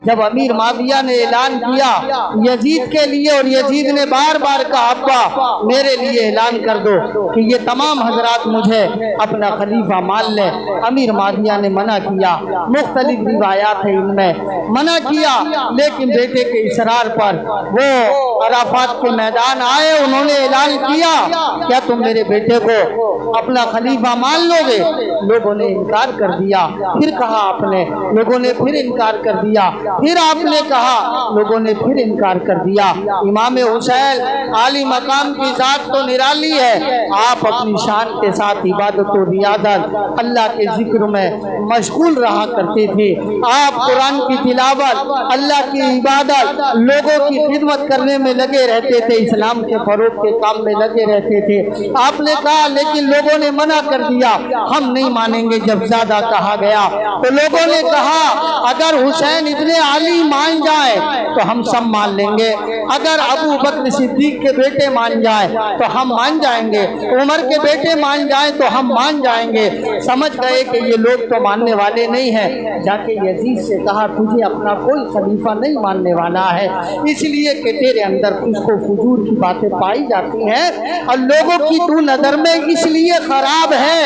جب امیر معاویہ نے اعلان کیا یزید کے لیے اور یزید نے بار بار کہا ابا میرے لیے اعلان کر دو کہ یہ تمام حضرات مجھے اپنا خلیفہ مان لیں، امیر معاویہ نے منع کیا۔ مختلف روایات ہیں ان میں منع کیا، لیکن بیٹے کے اصرار پر وہ عرفات کے میدان آئے، انہوں نے اعلان کیا کیا تم میرے بیٹے کو اپنا خلیفہ مان لو گے؟ لوگوں نے انکار کر دیا۔ پھر کہا آپ نے، لوگوں نے پھر انکار کر دیا۔ پھر آپ نے کہا، لوگوں نے پھر انکار کر دیا۔ امام حسین عالی مقام کی ذات تو نرالی ہے، آپ اپنی شان کے ساتھ عبادت و ریاضت اللہ کے ذکر میں مشغول رہا کرتے تھے۔ آپ قرآن کی تلاوت، اللہ کی عبادت، لوگوں کی خدمت کرنے میں لگے رہتے تھے، اسلام کے فروغ کے کام میں لگے رہتے تھے۔ آپ نے کہا لیکن لوگوں نے منع کر دیا، ہم نہیں مانیں گے۔ جب زیادہ کہا گیا تو لوگوں نے کہا اگر حسین ابن علی مان جائے تو ہم سب مان لیں گے، اگر ابو بکر صدیق کے بیٹے مان جائیں تو ہم مان جائیں گے، عمر کے بیٹے مان جائیں تو ہم مان جائیں گے۔ سمجھ گئے کہ یہ لوگ تو ماننے والے نہیں ہیں، جا کے یزید سے کہا تجھے اپنا کوئی خلیفہ نہیں ماننے والا ہے، اس لیے کہ تیرے اندر فسق و فجور کی باتیں پائی جاتی ہیں اور لوگوں کی تو نظر میں اس لیے خراب ہے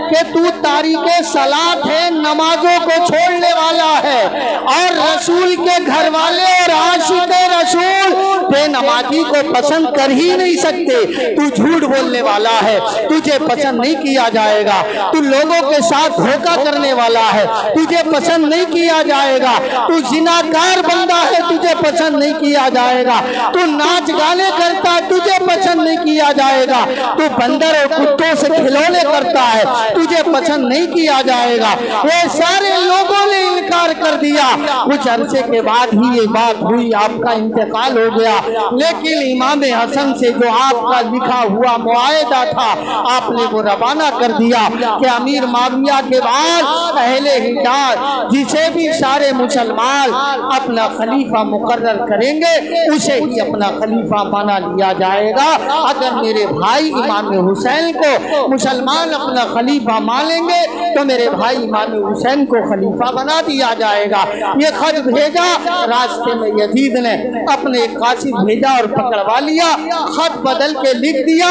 کہ تو تاریک صلاۃ ہے، نمازوں کو چھوڑنے والا ہے، اور رسول کے گھر والے اور عاشق رسول بے نمازی کو پسند کر ہی نہیں سکتے۔ تو جھوٹ بولنے والا ہے، تجھے پسند نہیں کیا جائے گا۔ تو لوگوں کے ساتھ دھوکہ کرنے والا ہے، تجھے پسند نہیں کیا جائے گا۔ تو زناکار بندہ ہے، تجھے پسند نہیں کیا جائے گا۔ تو ناچ گانے کرتا ہے، تجھے پسند نہیں کیا جائے گا۔ تو بندر اور کتوں سے کھلونے کرتا ہے، تجھے پسند نہیں کیا جائے گا۔ یہ سارے لوگوں نے انکار کر دیا۔ کچھ عرصے کے بعد ہی یہ بات ہوئی، آپ کا انتقال ہو گیا، لیکن امام حسن سے جو آپ کا لکھا ہوا معاہدہ تھا آپ نے وہ روانہ کر دیا کہ امیر معاویہ کے بعد اہل حجاز جسے بھی سارے مسلمان اپنا خلیفہ مقرر کریں گے اسے ہی اپنا خلیفہ بنا لیا جائے گا۔ اگر میرے بھائی امام حسین کو مسلمان اپنا خلیفہ مانیں گے تو میرے بھائی امام حسین کو خلیفہ بنا دیا جائے گا۔ یہ خط بھیجا، راستے میں یزید نے اپنے قاصد بھیجا اور پکڑوا لیا، خط بدل کے لکھ دیا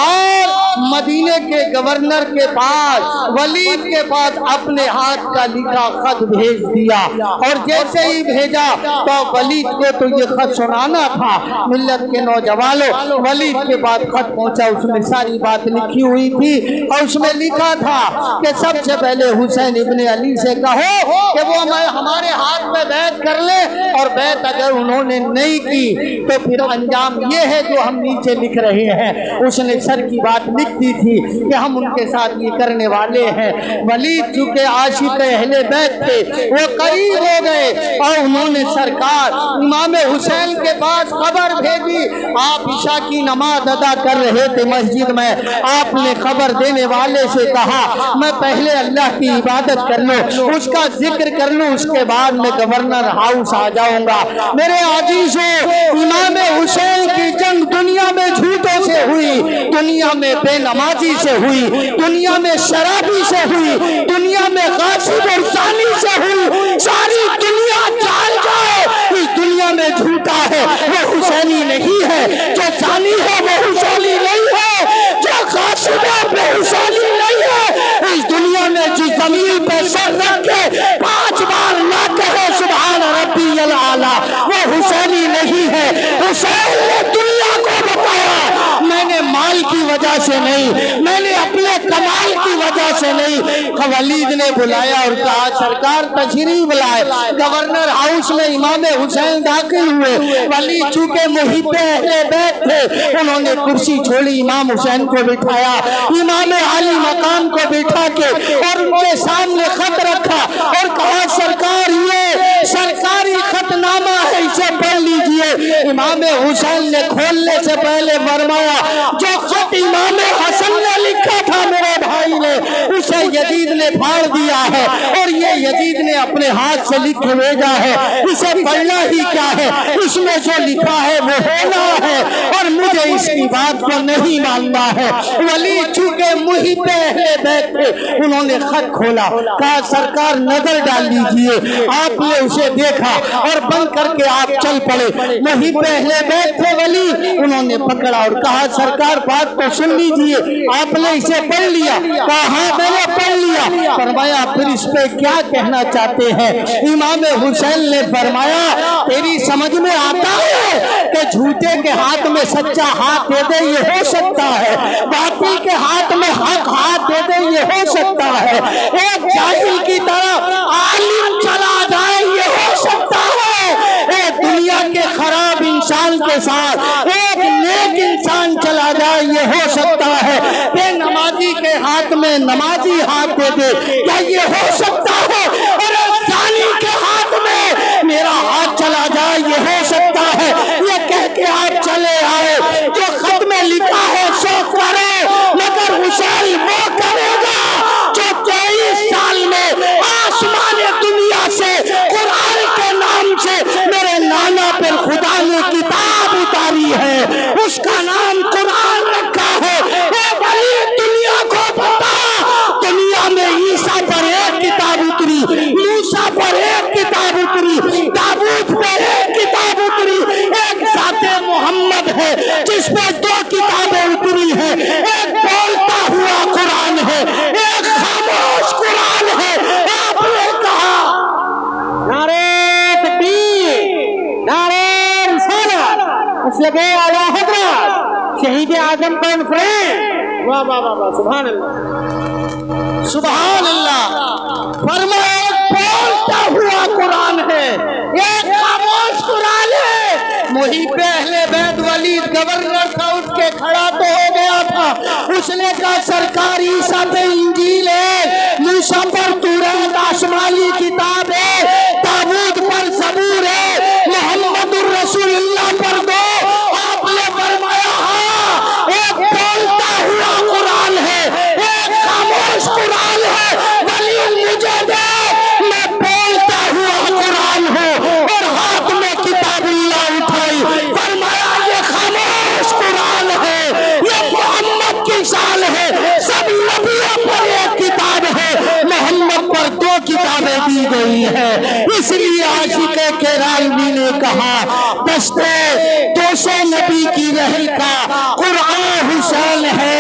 اور مدینے کے گورنر کے پاس، ولید کے پاس اپنے ہاتھ کا لکھا خط بھیج دیا۔ اور جیسے ہی بھیجا تو ولید کو تو یہ خط سنانا تھا ملت کے نوجوانوں۔ ولید کے بعد خط پہنچا، اس میں ساری بات لکھی ہوئی تھی اور اس میں لکھا تھا کہ سب سے پہلے حسین ابن علی سے کہو کہ وہ ہمارے ہاتھ میں بیعت کر لے، اور بیعت اگر انہوں نے نہیں کی تو پھر انجام یہ ہے جو ہم نیچے لکھ رہے ہیں۔ اس نے سر کی بات لکھ دی تھی کہ ہم ان کے ساتھ یہ کرنے والے ہیں۔ ولید چونکہ عاشق اہل بیت تھے، وہ قریب ہو گئے اور انہوں نے سرکار امام حسین کے پاس خبر بھیجی۔ آپ عشاء کی نماز ادا کر رہے تھے مسجد میں، آپ نے خبر دینے والے سے کہا میں پہلے اللہ کی عبادت کر لوں، اس کا ذکر کر لوں، اس کے بعد میں گورنر ہاؤس آ جاؤں گا۔ میرے عزیزو، امام حسین کی جنگ دنیا میں جھوٹوں سے ہوئی، دنیا میں بے نمازی سے ہوئی، دنیا میں شرابی سے ہوئی، دنیا میں غاصب اور زانی سے ہوئی۔ ساری دنیا جان جائے اس دنیا میں جھوٹا ہے وہ حسینی نہیں ہے، جو زانی ہے وہ حسینی نہیں ہے، جو غاصب ہے وہ حسینی نہیں ہے۔ اس دنیا میں جس زمین پہ سر رکھ کے 5 بار نہ کہے سبحان ربی الاعلیٰ وہ حسینی نہیں ہے۔ حسین نے دنیا کو بتایا میں نے مال کی وجہ سے نہیں، میں نے اپنے کمال کی وجہ سے نہیں۔ ولید نے بلایا اور کہا سرکار تشریف لائے۔ گورنر ہاؤس میں امام حسین داخل ہوئے۔ ولید چونکہ محب اہل بیت تھے، انہوں نے کرسی چھوڑی، امام حسین کو بٹھایا، امام عالی مقام کو بٹھا کے اور ان کے سامنے خط رکھا اور کہا سرکار یہ سرکاری خط نامہ ہے، اسے پڑھ لیجئے۔ امام حسین نے کھولنے سے پہلے فرمایا جو خط امام حسن نے لکھا تھا میرے بھائی نے اسے यजीद ने फाड़ दिया है और ये यजीद ने अपने हाथ से लिख के भेजा है, इसे पढ़ना ही क्या है, इसमें जो लिखा है वो होना है और मुझे इसकी बात को नहीं मानना है। वली चूंकि मुही पे अहले बैत थे, उन्होंने खत खोला, कहा सरकार नजर डाल लीजिए। आपने उसे देखा और बंद करके आप चल पड़े। मुही पे अहले बैत थे वली, उन्होंने पकड़ा और कहा सरकार बात तो सुन लीजिए, आपने इसे पढ़ लिया? कहा हाँ मैंने पढ़ लिया। फरमाया फिर इस पे क्या कहना चाहते हैं? इमाम हुसैन ने फरमाया तेरी समझ में आता है कि झूठे के हाथ में सच्चा हाथ दे दे ये हो सकता है, बातिल के हाथ में हक हाथ दे दे ये हो सकता है, एक जाहिल की तरह आलिम चला जाए ये हो सकता है, एक दुनिया के खराब इंसान के साथ एक नेक इंसान चला जाए ये हो सकता है, बेनमाजी के हाथ में नमाजी हाथ दे दे क्या ये हो सकता है, और जानी के हाथ में मेरा हाथ चला जाए ये हो सकता है। ये कह के आप चले आए, जो खत में लिखा है सो करे, मगर हुसैन वो करेगा जो 23 साल में आसमान दुनिया से कुरान के नाम से मेरे नाना पर खुदा ने किताब उतारी है, उसका नाम कुरान रखा है। दुनिया को पता दुनिया में ईसा पर एक किताब उतरी, मूसा पर एक किताब उतरी, दाऊद पर एक किताब उतरी, एक ज़ाते मोहम्मद है जिस पर 2 किताबें उतरी हैं, एक बोलता हुआ कुरान है, एक खामोश कुरान है। आपने कहा नारे तकबीर, नारे रिसालत, मसलके आला हज़रत शहीद आज़म कॉन्फ्रेंस। वाह वाह वाह वाह, सुभान अल्लाह सुभान अल्लाह। फरमाया बोलता हुआ कुरान है, एक खामोश कुरान है। मुही पे अहले बैत वलीद गवर्नर था, उठ के खड़ा तो हो गया था, उसने कहा सरकार ईसा पे इंजील है, मूसा पर तौरात आसमानी किताब है, दाऊद पर ज़बूर है, मोहम्मदुर रसूलुल्लाह पर दो। आपने फरमाया हाँ, एक बोलता हुआ कुरान है, एक खामोश कुरान है। वली मुझे दे, मैं बोलता हुआ कुरान हूँ, और हाथ में किताबुल्लाह उठाई, फरमाया ये खामोश कुरान है, ये मोहम्मद की शान है। सब नबियों पर एक किताब है, मोहम्मद पर 2 किताबें दी गई है। इसलिए आशिक़े केरालवी ने कहा दस्ते 200 नबी की रहल का कुरान हुसैन है,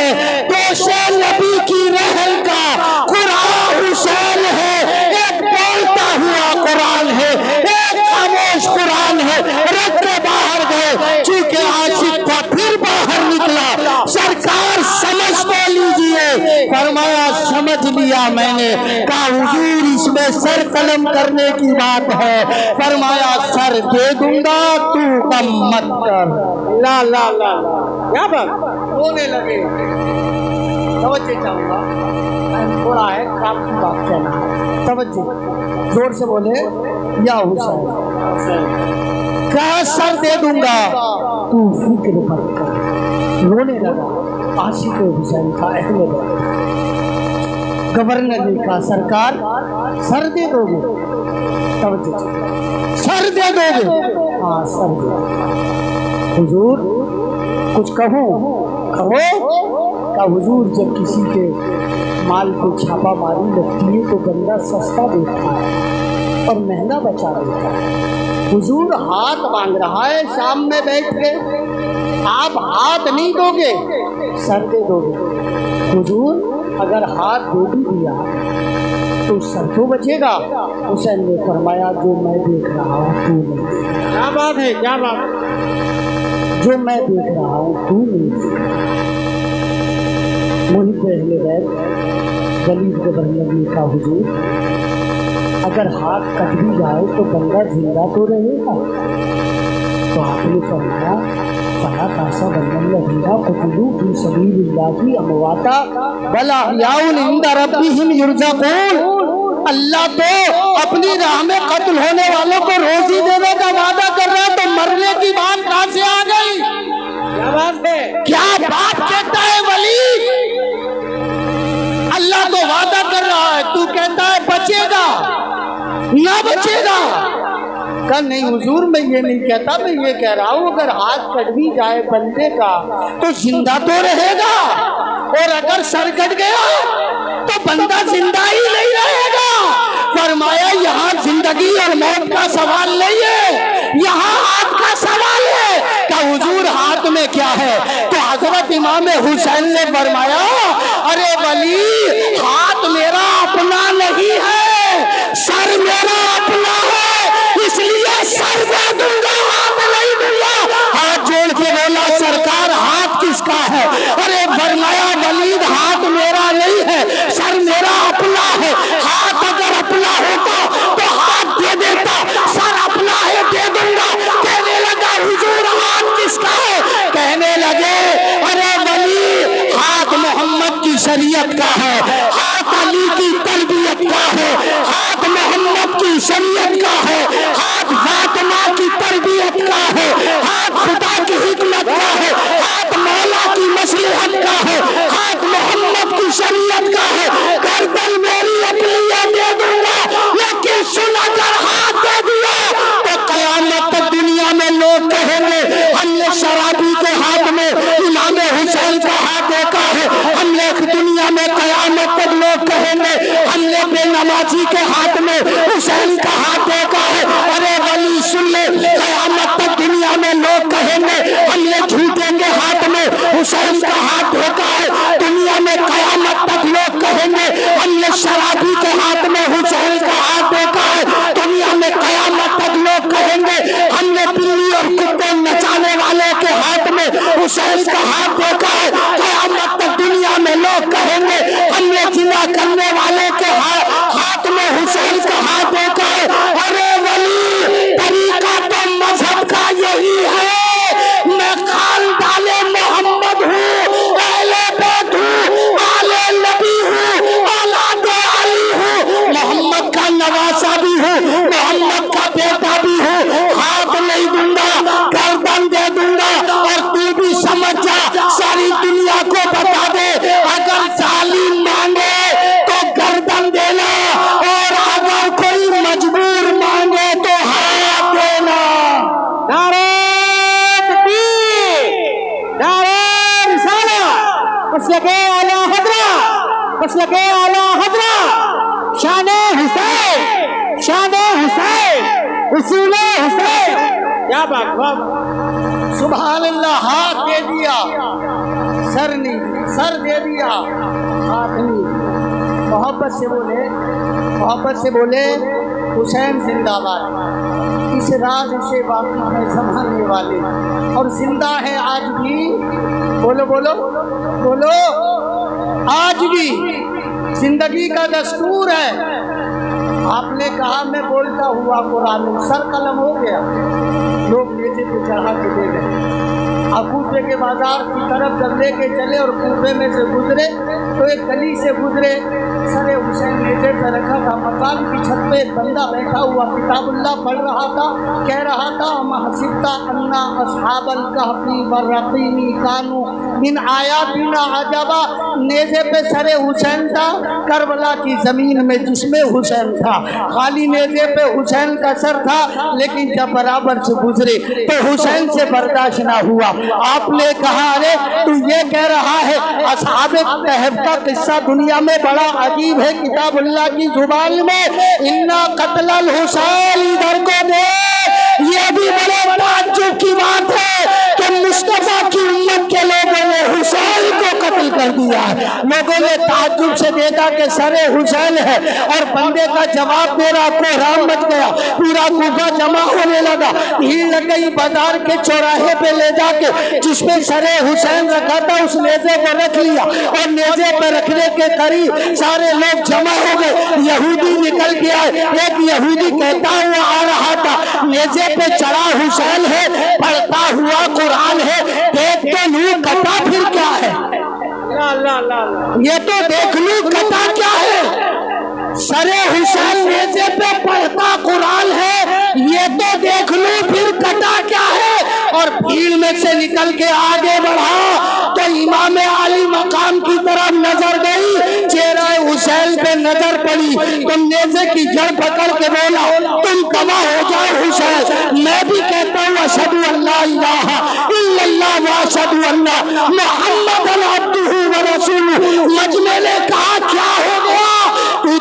200 नबी की रहल का कुरान हुसैन है। एक बोलता हुआ कुरान है, एक खामोश कुरान है। रख के बाहर गए, चूंकि आशिक था फिर बाहर निकला, सरकार समझ तो लीजिए। फरमाया समझ लिया मैंने। कहा हुजूर इसमें सर कलम करने की बात है। फरमाया सर दे दूंगा, तू कम मत कर। ला ला ला क्या बात, रोने लगे। तवज्जो चाहूंगा, थोड़ा है काम की बात कहना है, तवज्जो जोर से बोले या हुसैन। कहा सर दे दूंगा, तू फिक्र मत कर। रोने लगा आशिक़ हुसैन का अहले बैत। गवर्नर ने कहा सरकार सर दे दोगे? तवज्जो सर दे दोगे? हाँ सर दे। हुजूर कुछ कहो? का हुजूर जब किसी के माल को छापा मारी लगती है तो बंदा सस्ता देता है और महंगा बचा देता है। हुजूर हाथ मांग रहा है शाम में बैठ के, आप हाथ नहीं दोगे, सर दे दोगे। हुजूर अगर हाथ दे भी दिया तो सर तो बचेगा। हुसैन ने फरमाया जो मैं देख रहा हूँ तू नहीं देख रहा। क्या बात है, क्या बात, जो मैं देख रहा हूँ तू नहीं देख रहा। मुही पे अहले बैत वलीद गवर्नर ने कहा हुजूर अगर हाथ कट भी जाए तो बंदा जिंदा तो रहेगा। तो आपने फरमाया फला कासा बल्लल्लाह कुतुलू फी सबीलिल्लाहि अमवाता बल अहयाउन इंदा रब्बिहिम युरज़क़ून। अल्लाह तो अपनी राह में कत्ल होने वालों को रोजी देने का वादा कर रहा है, तो मरने की बात कहां से आ गई? क्या बात है, क्या बात कहता है वली? अल्लाह तो वादा कर बचेगा, ना बचेगा। कहा नहीं हुजूर, मैं ये नहीं कहता, मैं ये कह रहा हूँ अगर हाथ कट भी जाए बंदे का तो जिंदा तो रहेगा, और अगर सर कट गया तो बंदा जिंदा ही नहीं रहेगा। फरमाया यहाँ जिंदगी और मौत का सवाल नहीं है, यहाँ हाथ का सवाल है। कहा हुजूर हाथ में क्या है? तो हजरत इमाम हुसैन ने फरमाया, अरे वली हाथ मेरा अपना नहीं है, सर मेरा अपना है, इसलिए सर दे दूंगा, हाथ नहीं दूंगा। हाथ जोड़ के बोला सरकार हाथ किसका है? अरे फरमाया वलीद हाथ मेरा नहीं है, सर मेरा अपना है। हाथ अगर अपना होता तो हाथ दे देता, सर अपना है दे दूंगा। कहने लगा हुजूर हाथ किसका है? कहने लगे अरे वली हाथ मोहम्मद की शरीयत का है, हाथ अली की तरबियत का है, हाथ मोहम्मद की शरीयत का है, हाथ फातिमा की तरबियत का है, हाथ खुदा की हिकमत का है, हाथ मौला की मसलहत का है, हाथ मोहम्मद की शरीयत का है। गर्दन मेरी अपनी दे दूंगा, लेकिन सुन अगर हाथ दे दिया तो कयामत तक दुनिया में लोग कहेंगे हमने शराबी के हाथ में इमाम हुसैन का हाथ देखा है, हमने दुनिया में कयामत तक लोग कहेंगे हमने बेनमाजी के हाथ में हुसैन का हाथ देखा है। अरे वली सुन ले, कयामत तक दुनिया में लोग कहेंगे हमने झूठे के हाथ में हुसैन का हाथ देखा है, दुनिया में कयामत तक लोग कहेंगे हमने शराबी के हाथ में हुसैन का हाथ देखा है, दुनिया में कयामत तक लोग कहेंगे हमने बिल्ली और कुत्ते नचाने वाले के हाथ में हुसैन का हाथ देखा है, कयामत तक दुनिया में लोग कहेंगे हमने जिना करने वाले के हाथ में हुसैन का हाथ देखा है। अरे वली तरीका तो मजहब का यही है, मैं खानदाने मोहम्मद हूँ, अहले बैत हूँ, आले नबी हूँ, औलादे अली हूँ, मोहम्मद का नवासा भी हूँ, मोहम्मद का बेटा भी हूँ। हाथ नहीं दूंगा, गर्दन दे दूंगा। और तू भी समझ जा, सारी दुनिया को बता दे, अगर जालिम मांगे तो गर्दन देना, और अगर कोई मजबूर मांगे तो हाथ देना। नारे तकबीर, नारे रिसालत, मसलके आला हज़रत, मसलके आला हज़रत, शाने हुसैन, शाने हुसैन, उसूले हुसैन। क्या बात है, सुभान अल्लाह। हाथ दे दिया, सर नहीं, सर दे दिया, हाथ नहीं। मोहब्बत से बोले, मोहब्बत से बोले हुसैन जिंदाबाद। इस राज से वाक़िफ़ है ज़माने वाले, और जिंदा है आज भी। बोलो बोलो बोलो, आज भी जिंदगी का दस्तूर है। आपने कहा मैं बोलता हुआ कुरान, सर कलम हो गया, लोग नीचे पे चढ़ा के दे गए। अब कूफे के बाजार की तरफ जब लेके चले और कूफे में से गुजरे तो एक गली से गुजरे, सरे हुसैन नीचे पे रखा था, मकान की छत पे एक बंदा बैठा हुआ किताबुल्लाह पढ़ रहा था, कह रहा था महसिबता अन्ना अस्हाबल कहफी वरक़ीमी कानू मिन आयातिना अजबा। नेज़े पे सरे हुसैन था, करबला की ज़मीन में जिसमें हुसैन था, खाली नेज़े पे हुसैन का सर था, लेकिन जब बराबर से गुजरे तो हुसैन से बर्दाश्त ना हुआ। आपने कहा अरे तू ये कह रहा है असहाबे कहफ का किस्सा दुनिया में बड़ा अजीब है, किताबुल्लाह की जुबान में इन्ना कत्लल हुसैन, इधर को दे। ये भी बड़े ताज्जुब की बात है कि मुस्तफा की उम्मत के लोगों ने हुसैन को कत्ल कर दिया। लोगों ने ताज्जुब से देखा कि सरे हुसैन है, और बंदे का जवाब दे रहा, कोहराम मच गया, पूरा कूफा जमा होने लगा, भीड़ लग गई। बाजार के चौराहे पे ले जाके जिसमें सरे हुसैन रखा था उस नेज़े को रख लिया, और नेज़े पे रखने के करीब सारे लोग जमा हो गए। यहूदी निकल के आए, एक यहूदी कहता हुआ आ रहा था, नेज़े पे चढ़ा हुसैन है, पढ़ता हुआ कुरान है, देख तो लूं कटा फिर क्या है, ये तो देख लूं कटा क्या है। सरे हुसैन नेज़े पे पढ़ता कुरान है, ये तो देख लूं फिर कटा क्या है। اور بھیڑ میں سے نکل کے آگے بڑھا تو امام علی مقام کی طرف نظر گئی، چہرہ حسین پہ نظر پڑی تو نیزے کی جڑ پکڑ کے بولا تم گواہ ہو جاؤ حسین، میں بھی کہتا ہوں اشہد ان لا الہ الا اللہ واشہد ان محمد عبدہ ورسولہ۔ مجمع نے کہا کیا ہو گیا؟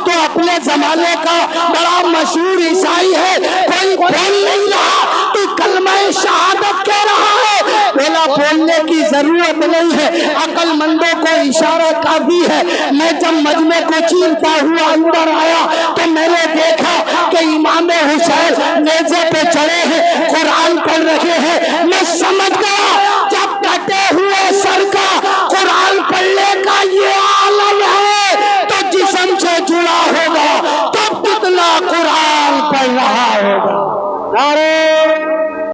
تو اپنے زمانے کا بڑا مشہور عیسائی ہے، کوئی بول نہیں رہا، تو کلمہ شہادت کہہ رہا ہے۔ بولا بولنے کی ضرورت نہیں ہے، عقل مندوں کو اشارہ کافی ہے۔ میں جب مجمع کو چیرتا ہوا اندر آیا تو میں نے دیکھا کہ امام حسین نیزے پہ چڑھے ہیں، قرآن پڑھ رہے ہیں۔ میں سمجھ گیا